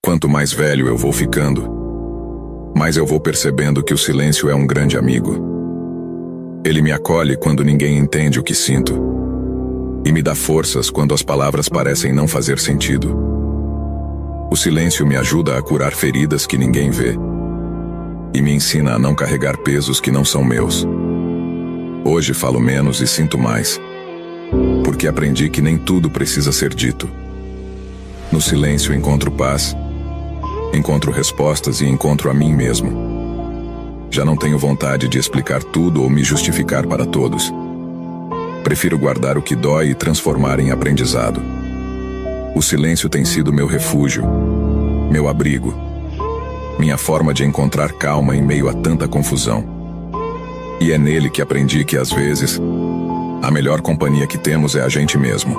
Quanto mais velho eu vou ficando, mais eu vou percebendo que o silêncio é um grande amigo. Ele me acolhe quando ninguém entende o que sinto, e me dá forças quando as palavras parecem não fazer sentido. O silêncio me ajuda a curar feridas que ninguém vê, e me ensina a não carregar pesos que não são meus. Hoje falo menos e sinto mais, porque aprendi que nem tudo precisa ser dito. No silêncio encontro paz, encontro respostas e encontro a mim mesmo. Já não tenho vontade de explicar tudo ou me justificar para todos. Prefiro guardar o que dói e transformar em aprendizado. O silêncio tem sido meu refúgio, meu abrigo, minha forma de encontrar calma em meio a tanta confusão. E é nele que aprendi que, às vezes, a melhor companhia que temos é a gente mesmo.